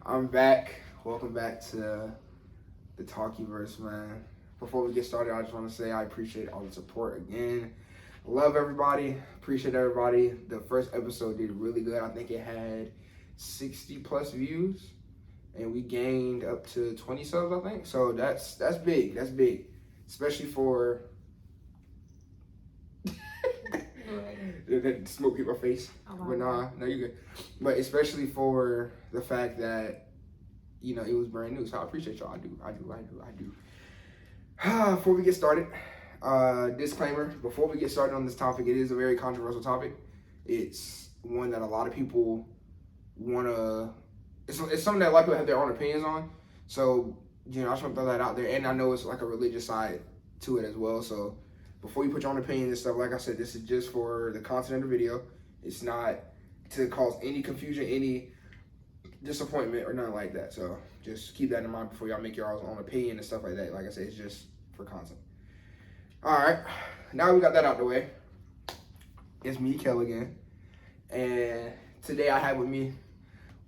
I'm back. Welcome back to the Talkiverse, man. Before we get started, I just want to say I appreciate all the support again. Love everybody. Appreciate everybody. The first episode did really good. I think it had 60 plus views, and we gained up to 20 subs, I think. So that's big. That's big, especially for that smoke hit my face. But no, you good. But especially for the fact that it was brand new. So I appreciate y'all. I do. Before we get started, disclaimer: before we get started on this topic, it is a very controversial topic. It's one that a lot of people wanna. It's something that a lot of people have their own opinions on. So I just want to throw that out there, and I know it's like a religious side to it as well. So before you put your own opinion and stuff, like I said, this is just for the content of the video. It's not to cause any confusion, any disappointment, or nothing like that. So just keep that in mind before y'all make your own opinion and stuff like that. Like I said, it's just for content. All right, now we got that out the way. It's me, Nicole, again, and today I have with me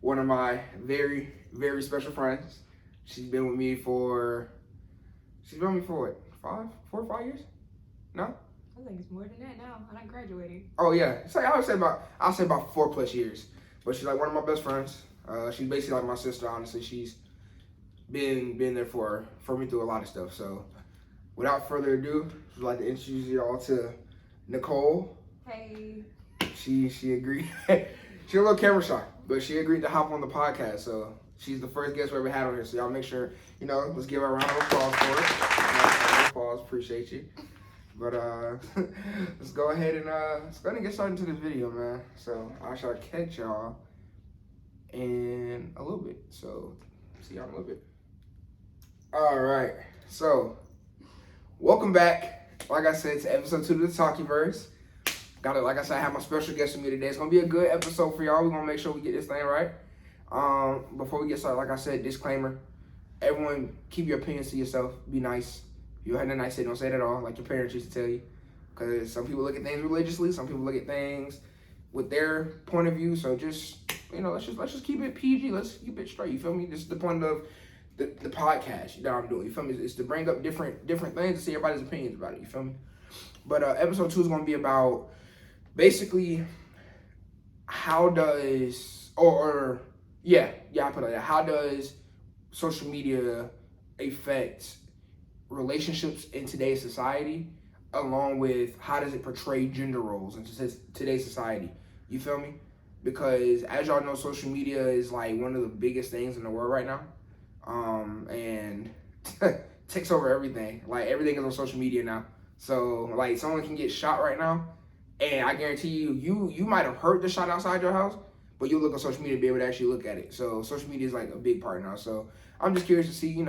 one of my very, very special friends. She's been with me for what, 4 or 5 years? No? I think it's more than that now. I graduated. Oh yeah, it's like I'll say about 4+ years. But she's like one of my best friends. She's basically like my sister. Honestly, she's been there for me through a lot of stuff. So without further ado, I'd like to introduce you all to Nicole. Hey. She agreed. She's a little camera shy, but she agreed to hop on the podcast. So she's the first guest we ever had on here. So y'all make sure let's give her a round of applause for it. Round of applause, appreciate you. But let's go ahead and get started into this video, man. So I shall catch y'all in a little bit. So see y'all in a little bit. All right. So welcome back. Like I said, to episode 2 of the Talkiverse. Like I said, I have my special guest with me today. It's gonna be a good episode for y'all. We're gonna make sure we get this thing right. Before we get started, like I said, disclaimer: everyone, keep your opinions to yourself. Be nice. You had a nice day, don't say it at all, like your parents used to tell you. Because some people look at things religiously, some people look at things with their point of view. So just, let's just keep it PG. Let's keep it straight. You feel me? This is the point of the podcast that I'm doing. You feel me? It's to bring up different things to see everybody's opinions about it. You feel me? But episode 2 is going to be about basically how does I put it like that. How does social media affect relationships in today's society, along with how does it portray gender roles in today's society? You feel me? Because as y'all know, social media is like one of the biggest things in the world right now, and takes over everything. Like everything is on social media now. So like someone can get shot right now, and I guarantee you might have heard the shot outside your house, but you'll look on social media to be able to actually look at it. So social media is like a big part now. So I'm just curious to see,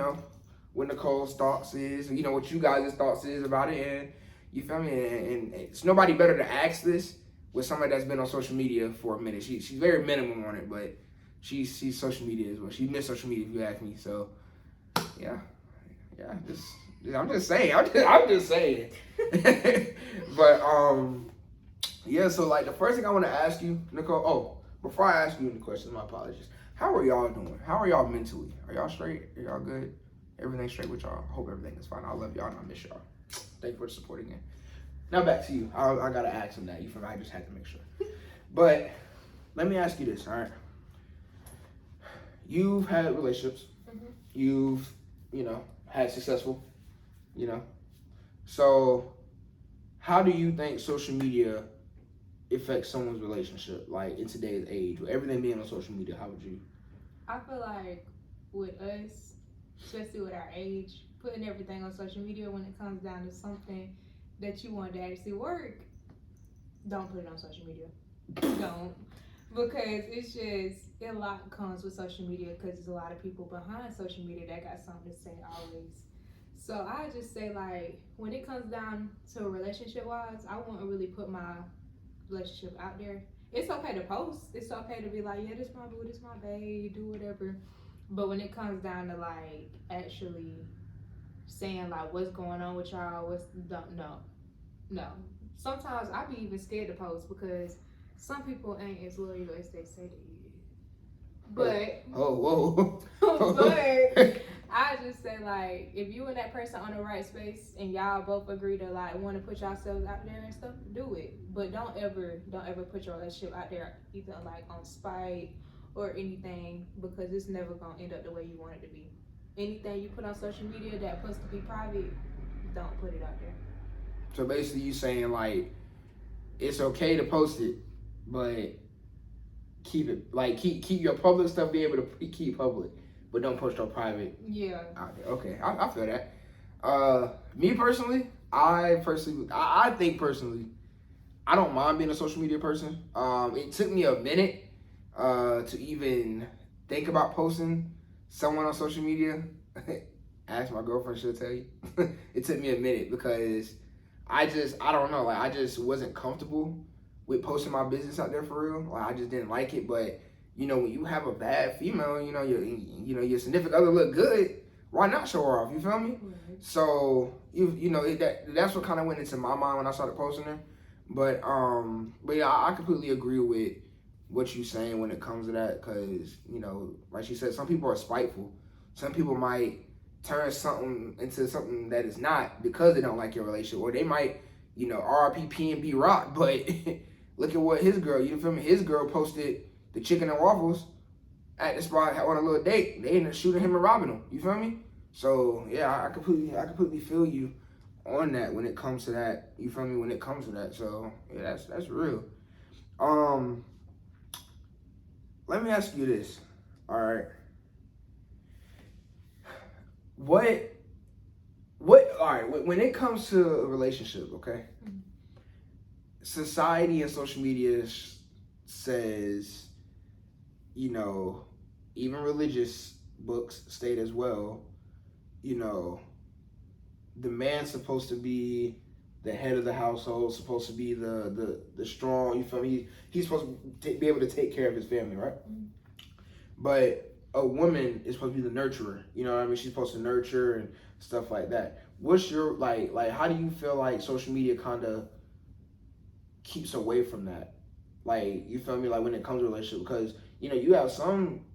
what Nicole's thoughts is, what you guys' thoughts is about it, and you feel me? And it's nobody better to ask this with somebody that's been on social media for a minute. She's very minimum on it, but she's social media as well. She missed social media if you ask me. So yeah, I'm just saying. But yeah. So like the first thing I want to ask you, Nicole. Oh, before I ask you any questions, my apologies. How are y'all doing? How are y'all mentally? Are y'all straight? Are y'all good? Everything straight with y'all. I hope everything is fine. I love y'all and I miss y'all. Thank you for the support again. Now back to you. I gotta ask him that. You feel me? I just had to make sure. But let me ask you this, all right? You've had relationships. Mm-hmm. You've, had successful, So how do you think social media affects someone's relationship, like in today's age? With everything being on social media, how would you? I feel like with us, especially with our age, putting everything on social media when it comes down to something that you want to actually work, don't put it on social media. Don't. Because it's just, a lot comes with social media because there's a lot of people behind social media that got something to say always. So I just say, like, when it comes down to relationship-wise, I wouldn't really put my relationship out there. It's okay to post. It's okay to be like, yeah, this my boo, this my babe, do whatever. But when it comes down to like actually saying like what's going on with y'all, no. Sometimes I be even scared to post because some people ain't as loyal as they say they is. But whoa. but I just say like if you and that person on the right space and y'all both agree to like want to put yourselves out there and stuff, do it. But don't ever put your relationship out there either like on spite or anything because it's never gonna end up the way you want it to be. Anything you put on social media that's supposed to be private, don't put it out there. So basically, you saying like it's okay to post it, but keep it like keep your public stuff be able to keep public, but don't post your private. Yeah. Out there. Okay, I feel that. Me personally, I think personally, I don't mind being a social media person. It took me a minute to even think about posting someone on social media. Ask my girlfriend, she'll tell you. It took me a minute because I don't know, like I just wasn't comfortable with posting my business out there for real. Like I just didn't like it. But you know, when you have a bad female, you know your significant other look good, why not show her off? You feel me? Right. So you know that's what kind of went into my mind when I started posting her. But yeah, I completely agree with what you're saying when it comes to that, because you know, like she said, some people are spiteful. Some people might turn something into something that is not because they don't like your relationship, or they might, you know, RIP and B Rock, but look at what his girl, you feel me? His girl posted the chicken and waffles at the spot on a little date. They ended up shooting him and robbing him. You feel me? So yeah, I completely feel you on that when it comes to that. You feel me? When it comes to that. So yeah, that's real. Let me ask you this. All right. What all right, when it comes to a relationship, okay? Mm-hmm. Society and social media says, you know, even religious books state as well, you know, the man's supposed to be the head of the household, supposed to be the strong, you feel me? He's supposed to be able to take care of his family, right? Mm-hmm. But a woman is supposed to be the nurturer, you know what I mean? She's supposed to nurture and stuff like that. What's your, like how do you feel like social media kind of keeps away from that? Like, you feel me? Like when it comes to relationship, because, you know, you have some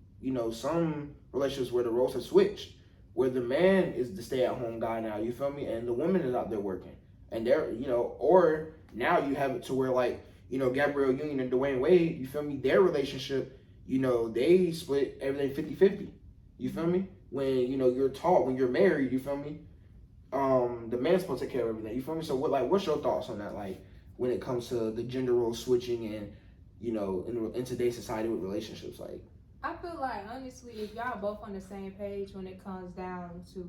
relationships where the roles have switched, where the man is the stay-at-home guy now, you feel me? And the woman is out there working. And they're, you know, or now you have it to where, like, you know, Gabrielle Union and Dwayne Wade, you feel me? Their relationship, you know, they split everything 50-50. You feel me? When, you know, you're taught, when you're married, you feel me? The man's supposed to take care of everything. You feel me? So what's your thoughts on that? Like, when it comes to the gender role switching and, you know, in today's society with relationships, like. I feel like, honestly, if y'all both on the same page when it comes down to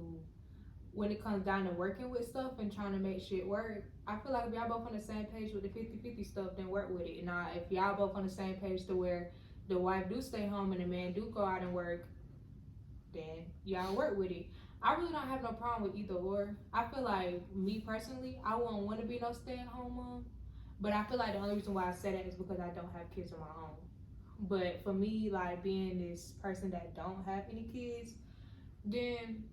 working with stuff and trying to make shit work, I feel like if y'all both on the same page with the 50-50 stuff, then work with it. Now, if y'all both on the same page to where the wife do stay home and the man do go out and work, then y'all work with it. I really don't have no problem with either or. I feel like, me personally, I wouldn't want to be no stay-at-home mom. But I feel like the only reason why I say that is because I don't have kids of my own. But for me, like being this person that don't have any kids, then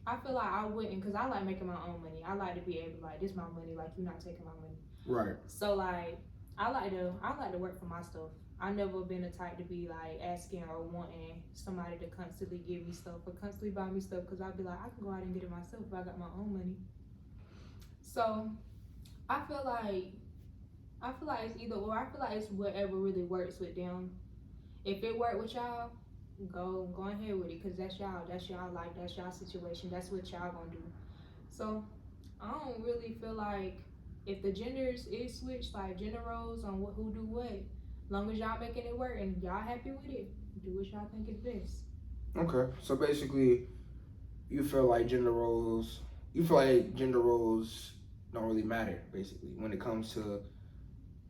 I feel like I wouldn't, because I like making my own money. I like to be able to, like, this is my money, like, you're not taking my money. Right. So like I like to work for my stuff. I've never been the type to be like asking or wanting somebody to constantly give me stuff or constantly buy me stuff, because I'd be like, I can go out and get it myself if I got my own money. So I feel like it's either or. I feel like it's whatever really works with them. If it worked with y'all, go ahead with it, because that's y'all life, that's y'all situation, that's what y'all gonna do. So I don't really feel like if the genders is switched, like gender roles on who do what, long as y'all making it work and y'all happy with it, do what y'all think is best. Okay, so basically, you feel like gender roles don't really matter, basically, when it comes to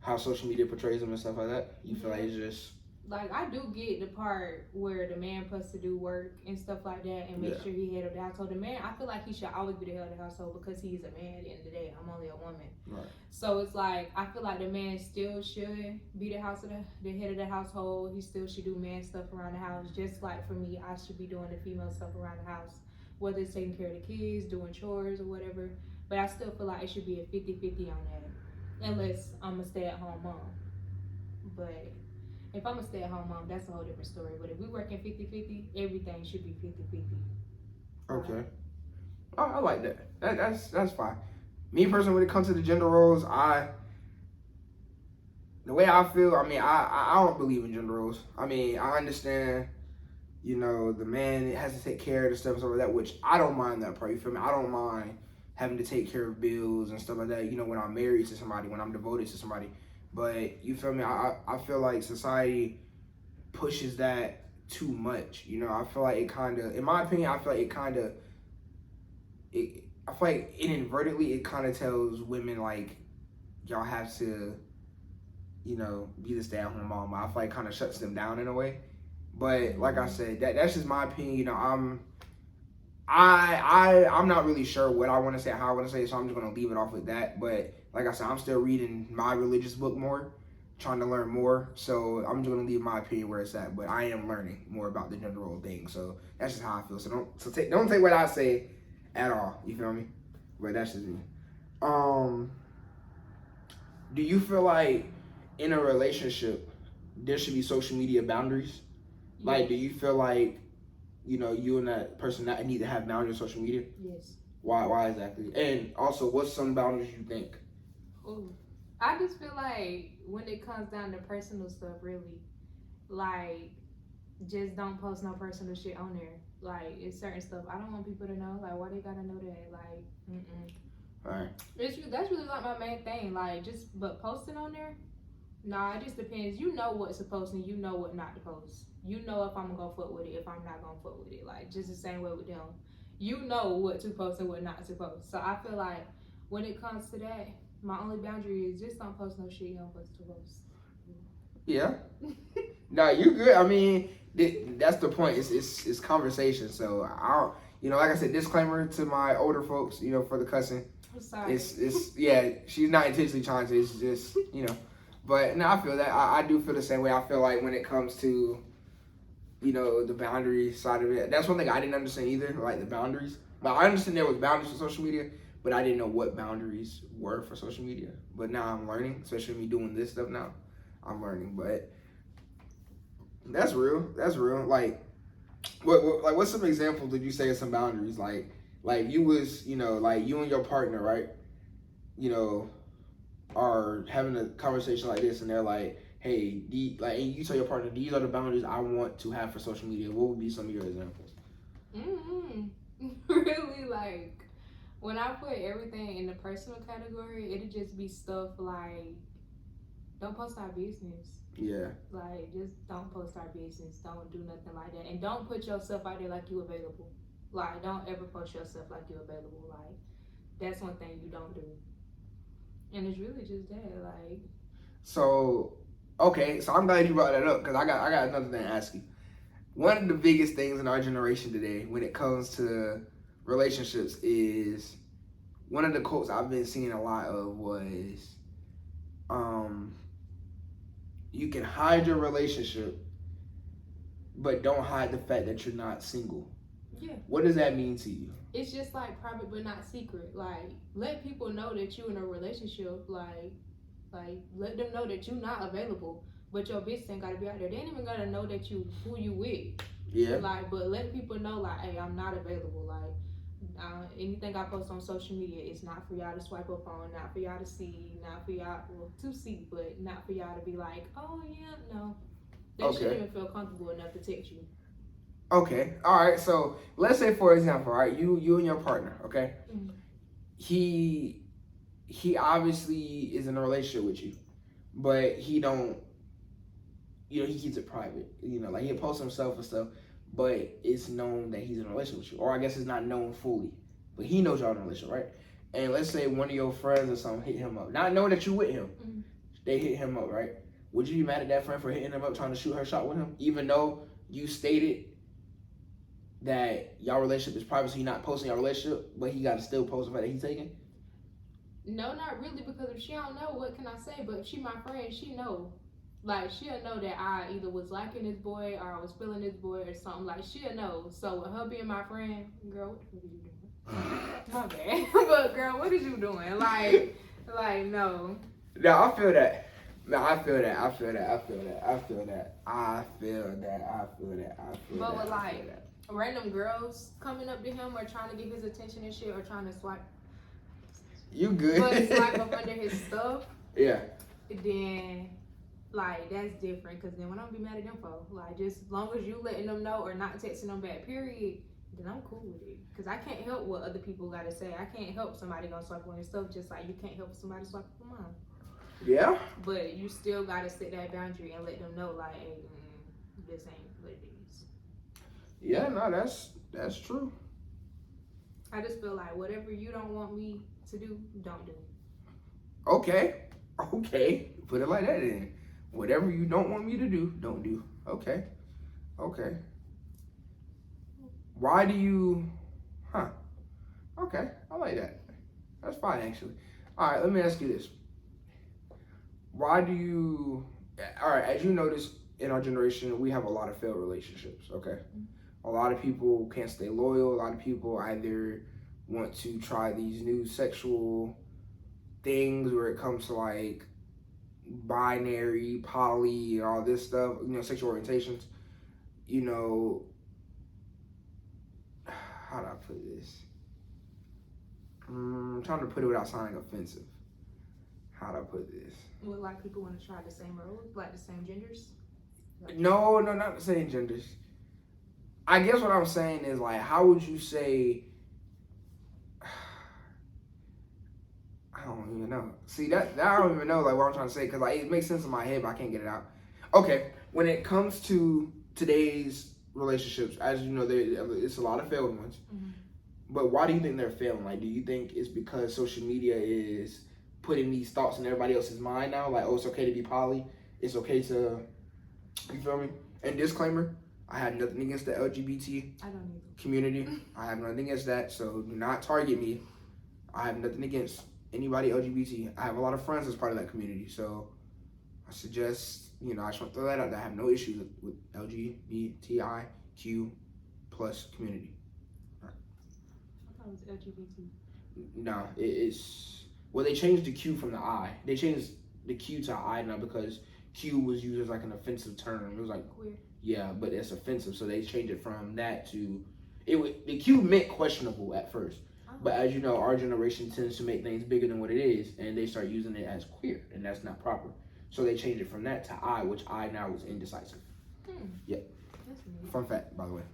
how social media portrays them and stuff like that. You feel like it's just, like, I do get the part where the man supposed to do work and stuff like that and make sure he head of the household. The man, I feel like he should always be the head of the household because he's a man at the end of the day. I'm only a woman. Right. So it's like, I feel like the man still should be the head of the household. He still should do man stuff around the house. Just like for me, I should be doing the female stuff around the house, whether it's taking care of the kids, doing chores or whatever. But I still feel like it should be a 50-50 on that, unless I'm a stay-at-home mom. But If I'm a stay-at-home mom, that's a whole different story. But if we working 50-50, everything should be 50-50. Okay. I like that. That's fine. Me personally, when it comes to the gender roles, the way I feel, I mean, I don't believe in gender roles. I mean, I understand, you know, the man has to take care of the stuff and stuff like that, which I don't mind that part. You feel me? I don't mind having to take care of bills and stuff like that, you know, when I'm married to somebody, when I'm devoted to somebody. But you feel me? I feel like society pushes that too much. You know, I feel like it kind of, in my opinion, I feel like I feel like inadvertently it kind of tells women like y'all have to, you know, be the stay-at-home mom. I feel like it kind of shuts them down in a way. But like I said, that's just my opinion. You know, I'm not really sure what I want to say, how I want to say it, so I'm just gonna leave it off with that. But like I said, I'm still reading my religious book more, trying to learn more. So I'm just gonna leave my opinion where it's at. But I am learning more about the gender role thing. So that's just how I feel. So don't take what I say at all. You feel me? But that's just me. Do you feel like in a relationship there should be social media boundaries? Yes. Like, do you feel like, you know, you and that person that need to have boundaries on social media? Yes. Why exactly? And also, what's some boundaries you think? Ooh. I just feel like when it comes down to personal stuff, really, like, just don't post no personal shit on there. Like, it's certain stuff I don't want people to know. Like, why they gotta know that? Like, Alright. That's really like my main thing. Like, but posting on there, nah, it just depends. You know what's to post and you know what not to post. You know if I'm gonna fuck with it, if I'm not gonna fuck with it. Like, just the same way with them. You know what to post and what not to post. So I feel like when it comes to that, my only boundary is just don't post no shit you don't post to post. Yeah. No, you good. I mean, that's the point. It's conversation. So I don't, you know, like I said, disclaimer to my older folks, you know, for the cussing. I'm sorry. It's yeah, she's not intentionally trying to. It's just, you know. But no, I feel that. I do feel the same way. I feel like when it comes to, you know, the boundary side of it, that's one thing I didn't understand either, like the boundaries. But I understand there was boundaries for social media, but I didn't know what boundaries were for social media. But now I'm learning, especially me doing this stuff now. I'm learning, but that's real. That's real. Like, what's some examples did you say of some boundaries? Like you was, you know, like you and your partner, right? You know, are having a conversation like this, and they're like, "Hey, and you tell your partner, these are the boundaries I want to have for social media." What would be some of your examples? Really, like when I put everything in the personal category, it'd just be stuff like, don't post our business. Yeah. Like, just don't post our business. Don't do nothing like that. And don't put yourself out there like you available. Like, don't ever post yourself like you available. Like, that's one thing you don't do. And it's really just that, like. So, okay, so I'm glad you brought that up because I got another thing to ask you. One of the biggest things in our generation today when it comes to relationships is one of the quotes I've been seeing a lot of was, you can hide your relationship, but don't hide the fact that you're not single. Yeah. What does that mean to you? It's just like private but not secret. Like, let people know that you're in a relationship. Like let them know that you're not available, but your bitch ain't gotta be out there. They ain't even gotta know that who you with. Yeah. Like, but let people know, like, hey, I'm not available. Like, anything I post on social media, it's not for y'all to swipe up on, not for y'all to see, not for y'all to see, but not for y'all to be like, oh yeah, no. They shouldn't even feel comfortable enough to text you. Okay, all right. So let's say, for example, all right, you and your partner, okay. Mm-hmm. He obviously is in a relationship with you, but he don't. You know, he keeps it private. You know, like he'll post himself and stuff, but it's known that he's in a relationship with you. Or I guess it's not known fully, but he knows y'all in a relationship, right? And let's say one of your friends or something hit him up, not knowing that you with him. Mm-hmm. They hit him up, right? Would you be mad at that friend for hitting him up, trying to shoot her shot with him, even though you stated that y'all relationship is private, so you're not posting your relationship, but he got to still post the fact that he's taken? No, not really, because if she don't know, what can I say? But if she my friend, she know. Like, she'll know that I either was liking this boy or I was feeling this boy or something. Like, she'll know. So with her being my friend, girl, what the fuck are you doing? My bad. But girl, what is you doing? Like, no. No, I feel that. Man, I feel that. But with like random girls coming up to him or trying to get his attention and shit or trying to swipe, you good? but swipe up under his stuff. Yeah. Then like that's different because then when I'm be mad at them for like just as long as you letting them know or not texting them back, period, then I'm cool with it. Because I can't help what other people gotta say. I can't help somebody gonna swipe on your stuff just like you can't help somebody swipe on mine. Yeah. But you still gotta set that boundary and let them know like, hey, this ain't what it is. Yeah, no, that's true. I just feel like whatever you don't want me to do, don't do. Okay. Put it like that then. Whatever you don't want me to do, don't do. Okay. Why do you? Okay, I like that. That's fine actually. All right, let me ask you this. Why do you? All right, as you notice in our generation, we have a lot of failed relationships. Okay. A lot of people can't stay loyal. A lot of people either want to try these new sexual things where it comes to like binary, poly, and all this stuff, sexual orientations. How do I put this? I'm trying to put it without sounding offensive. How do I put this? Would like people want to try the same roles, like the same genders? No, not the same genders. I guess what I'm saying is like, how would you say? I don't even know. See that I don't even know like what I'm trying to say because like it makes sense in my head but I can't get it out. Okay, when it comes to today's relationships, as you know, it's a lot of failed ones. Mm-hmm. But why do you think they're failing? Like, do you think it's because social media is putting these thoughts in everybody else's mind now? Like, oh, it's okay to be poly. It's okay to, you feel me? And disclaimer, I have nothing against the LGBT community. I have nothing against that. So do not target me. I have nothing against anybody LGBT. I have a lot of friends as part of that community. So I suggest, I just want to throw that out there. I have no issues with LGBTIQ plus community. I thought it was LGBT. No, it's well, they changed the Q from the I. They changed the Q to I now because Q was used as like an offensive term. It was like queer. Yeah, but it's offensive, so they changed it from that to the Q meant questionable at first. But as you know, our generation tends to make things bigger than what it is, and they start using it as queer, and that's not proper. So they changed it from that to I, which I now is indecisive. Yep. That's neat. Fun fact, by the way.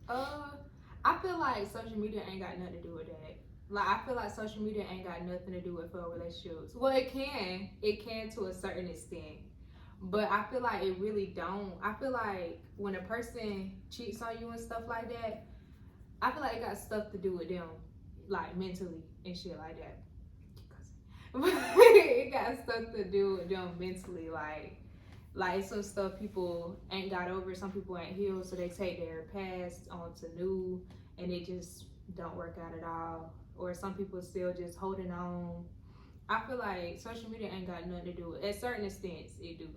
I feel like social media ain't got nothing to do with that. Like, I feel like social media ain't got nothing to do with failed relationships. Well, it can to a certain extent. But I feel like it really don't. I feel like when a person cheats on you and stuff like that, I feel like it got stuff to do with them, like mentally and shit like that. It got stuff to do with them mentally, like some stuff people ain't got over, some people ain't healed, so they take their past onto new, and it just don't work out at all. Or some people still just holding on. I feel like social media ain't got nothing to do with it. At certain extents, it do,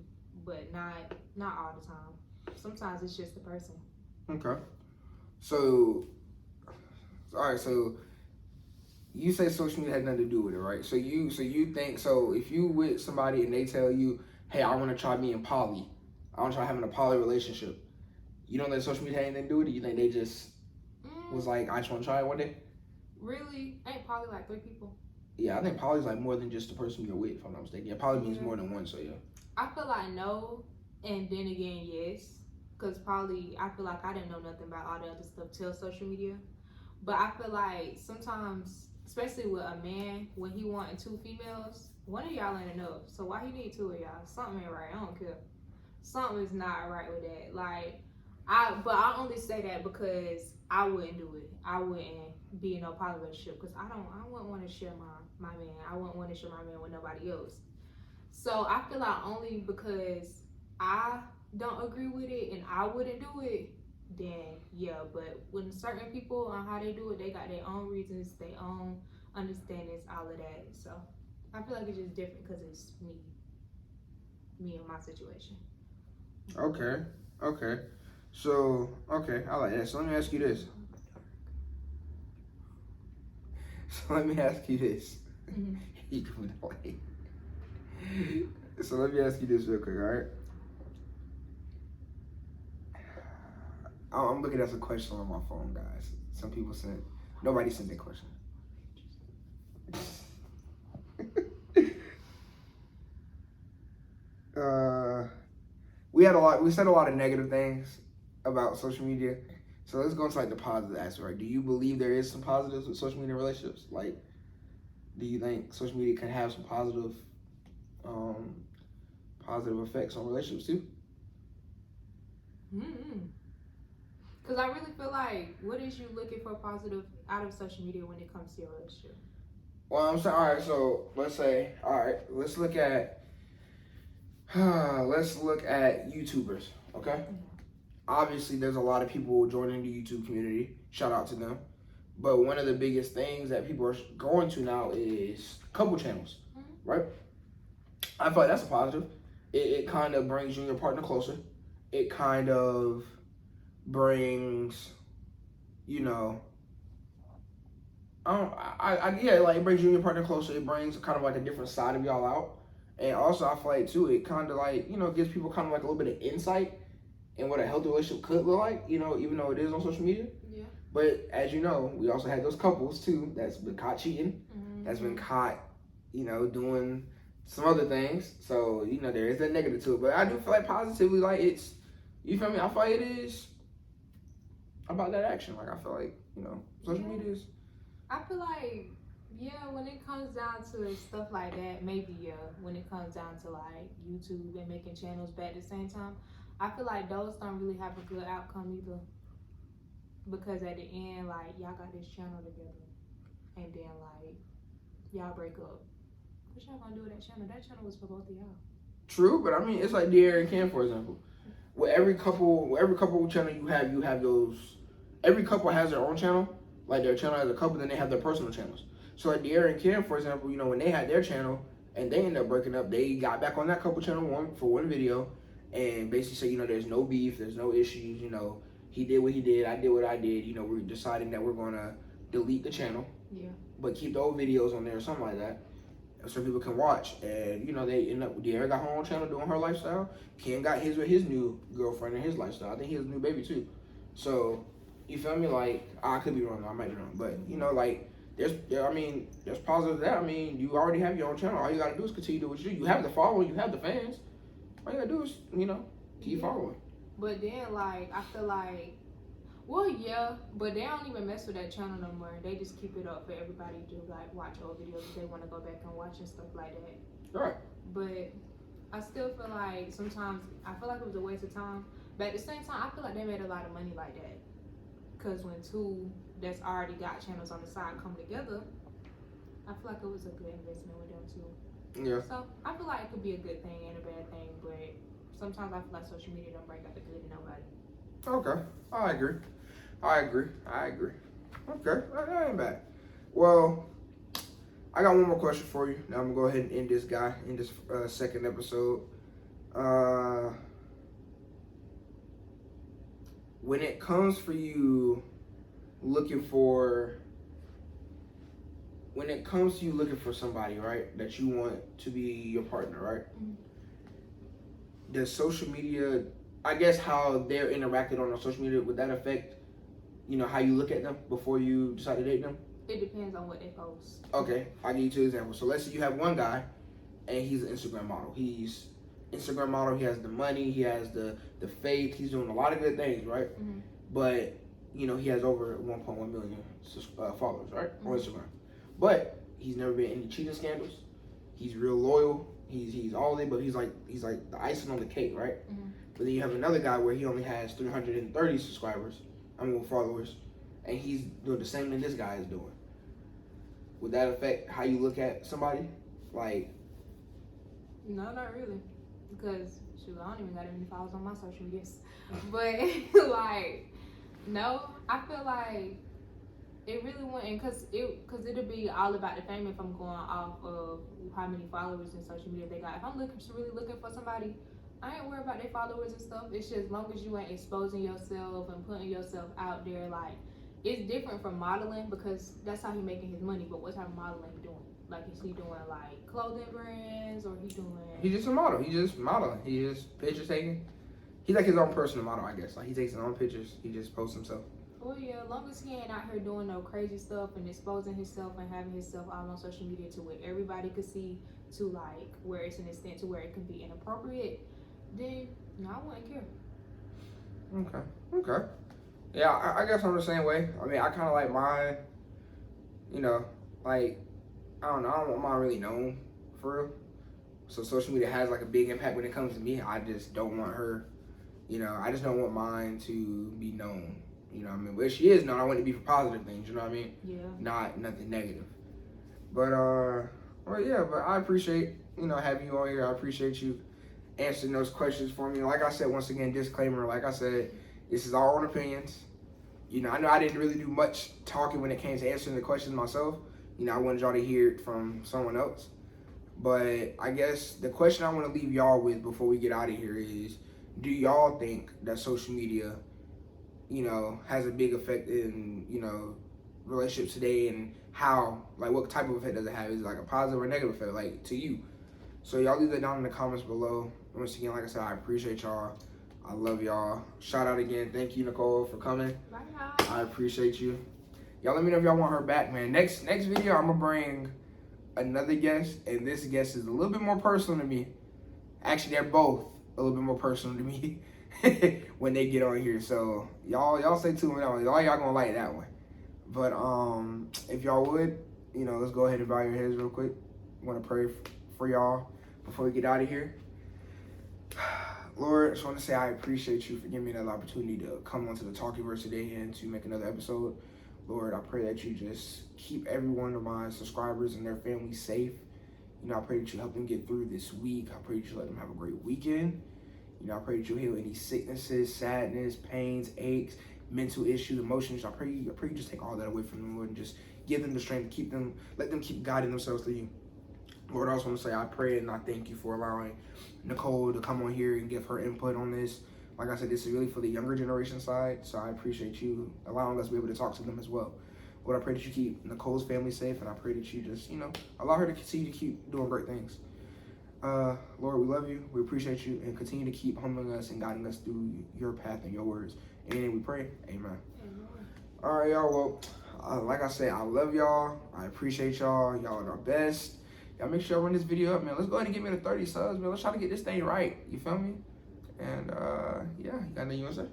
but not all the time. Sometimes it's just the person. Okay. So, all right. So you say social media had nothing to do with it, right? So you think if you with somebody and they tell you, hey, I want to try being poly, I want to try having a poly relationship, you don't let social media have anything to do with it? You think they just was like, I just want to try it one day? Really? Ain't poly like 3 people? Yeah, I think poly is like more than just the person you're with, if I'm not mistaken. Yeah, poly means more than one, so yeah. I feel like no, and then again, yes. Because poly, I feel like I didn't know nothing about all the other stuff till social media. But I feel like sometimes, especially with a man, when he wanting 2 females, one of y'all ain't enough. So why he need 2 of y'all? Something ain't right. I don't care. Something is not right with that. But I only say that because I wouldn't do it. I wouldn't be in no poly relationship because I wouldn't want to share my man. I wouldn't want to share my man with nobody else. So I feel like only because I don't agree with it and I wouldn't do it, then yeah. But when certain people on how they do it, they got their own reasons, their own understandings, all of that. So I feel like it's just different because it's me and my situation. Okay. So, I like that. So let me ask you this. Mm-hmm. So let me ask you this real quick, all right? I'm looking at some questions on my phone, guys. Some people sent. Nobody sent their question. We said a lot of negative things about social media. So let's go into like the positive aspect. Right? Do you believe there is some positives with social media relationships? Like, do you think social media can have some positive effects on relationships too? Because I really feel like, what is you looking for positive out of social media when it comes to your relationship? Well, I'm saying, all right. So let's look at YouTubers. Okay. Mm-hmm. Obviously, there's a lot of people joining the YouTube community. Shout out to them. But one of the biggest things that people are going to now is couple channels, right? I feel like that's a positive. It kind of brings you and your partner closer. It kind of brings, you know, it brings you and your partner closer. It brings kind of like a different side of y'all out. And also, I feel like, too, it kind of like, gives people kind of like a little bit of insight in what a healthy relationship could look like, even though it is on social media. Yeah. But as you know, we also had those couples, too, that's been caught cheating, that's been caught, doing some other things. So, there is that negative to it. But I do feel like positively, like, it's, you feel me? I feel like it is about that action. Like, I feel like, social media is. I feel like, when it comes down to stuff like that, maybe, when it comes down to, like, YouTube and making channels, but at the same time, I feel like those don't really have a good outcome either. Because at the end, like, y'all got this channel together, and then, like, y'all break up. What y'all gonna do with that channel? That channel was for both of y'all. True, but I mean, it's like De'Aaron and Cam, for example. With every couple channel you have those. Every couple has their own channel. Like, their channel has a couple, then they have their personal channels. So like De'Aaron and Cam, for example, when they had their channel and they ended up breaking up, they got back on that couple channel for one video and basically said, there's no beef, there's no issues, he did what he did, I did what I did, we're deciding that we're gonna delete the channel. Yeah. But keep the old videos on there or something like that. So people can watch. And they end up De'Aaron got her own channel doing her lifestyle. Ken got his with his new girlfriend and his lifestyle. I think he has a new baby too. So you feel me? Like, I could be wrong, I might be wrong. But like there's positive that. I mean, you already have your own channel. All you gotta do is continue to do what you do. You have the following, you have the fans. All you gotta do is, keep following. But then, like, I feel like, well, yeah, but they don't even mess with that channel no more. They just keep it up for everybody to, like, watch old videos if they want to go back and watch and stuff like that. Right. But I still feel like sometimes, I feel like it was a waste of time. But at the same time, I feel like they made a lot of money like that. Because when two that's already got channels on the side come together, I feel like it was a good investment with them too. Yeah. So I feel like it could be a good thing and a bad thing, but sometimes I feel like social media don't break up the good in nobody. Okay, I agree. Okay, that ain't bad. Well, I got one more question for you. Now I'm gonna go ahead and end this second episode. When it comes for you looking for somebody, right, that you want to be your partner, right? Mm-hmm. Does social media, I guess how they're interacted on social media, would that affect, how you look at them before you decide to date them? It depends on what they post. Okay, I'll give you two examples. So let's say you have one guy and he's an Instagram model. He has the money, he has the faith, he's doing a lot of good things, right? Mm-hmm. But, he has over 1.1 million followers, right? On Instagram. But he's never been in any cheating scandals. He's real loyal. He's all in, but he's like the icing on the cake, right? Mm-hmm. But then you have another guy where he only has 330 followers, and he's doing the same thing this guy is doing. Would that affect how you look at somebody? Like, no, not really, because shoot, I don't even got any followers on my social medias. But like, no, I feel like it really wouldn't, cause it'll be all about the fame if I'm going off of how many followers in social media they got. If I'm really looking for somebody, I ain't worried about their followers and stuff. It's just as long as you ain't exposing yourself and putting yourself out there, like it's different from modeling because that's how he making his money. But what type of modeling he doing? Like, is he doing like clothing brands or he doing? He's just a model. He just modeling. He just picture taking. He's like his own personal model, I guess. Like he takes his own pictures. He just posts himself. Well, yeah, as long as he ain't out here doing no crazy stuff and exposing himself and having himself out on social media to where everybody could see, to like where it's an extent to where it can be inappropriate, then no, I wouldn't care. Okay. Yeah, I guess I'm the same way. I mean, I kind of like mine, you know, like, I don't know, I don't want mine really known, for real. So social media has like a big impact when it comes to me. I just don't want her, you know, I just don't want mine to be known. You know what I mean? But if she is known, I want it to be for positive things, you know what I mean? Yeah. Not nothing negative. But, well, yeah, but I appreciate, you know, having you on here. I appreciate you answering those questions for me. Like I said, once again, disclaimer, like I said, this is our own opinions. You know I didn't really do much talking when it came to answering the questions myself. You know, I wanted y'all to hear it from someone else. But I guess the question I want to leave y'all with before we get out of here is, do y'all think that social media, you know, has a big effect in, you know, relationships today, and how, like, what type of effect does it have? Is it like a positive or negative effect, like, to you? So y'all leave that down in the comments below. Once again, like I said, I appreciate y'all. I love y'all. Shout out again. Thank you, Nicole, for coming. Bye, guys. I appreciate you. Y'all let me know if y'all want her back, man. Next video, I'm going to bring another guest, and this guest is a little bit more personal to me. Actually, they're both a little bit more personal to me when they get on here. So y'all stay tuned on it. All y'all gonna like that one. But if y'all would, you know, let's go ahead and bow your heads real quick. I want to pray for y'all before we get out of here. Lord, I just want to say I appreciate you for giving me another opportunity to come onto the Talkiverse today and to make another episode. Lord, I pray that you just keep every one of my subscribers and their families safe. You know, I pray that you help them get through this week. I pray that you let them have a great weekend. You know, I pray that you heal any sicknesses, sadness, pains, aches, mental issues, emotions. I pray you just take all that away from them, Lord, and just give them the strength to keep them, let them keep guiding themselves to you. Lord, I also want to say I pray and I thank you for allowing Nicole to come on here and give her input on this. Like I said, this is really for the younger generation side, so I appreciate you allowing us to be able to talk to them as well. Lord, I pray that you keep Nicole's family safe, and I pray that you just, you know, allow her to continue to keep doing great things. Lord, we love you, we appreciate you, and continue to keep humbling us and guiding us through your path and your words. And we pray, amen. All right, y'all, well, like I said, I love y'all, I appreciate y'all, y'all are our best. Y'all make sure I run this video up, man. Let's go ahead and get me to 30 subs, man. Let's try to get this thing right. You feel me? And, yeah, you got anything you want to say?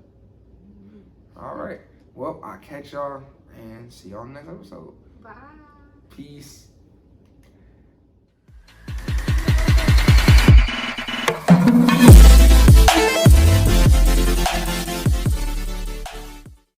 All right. Well, I'll catch y'all and see y'all in the next episode. Bye. Peace.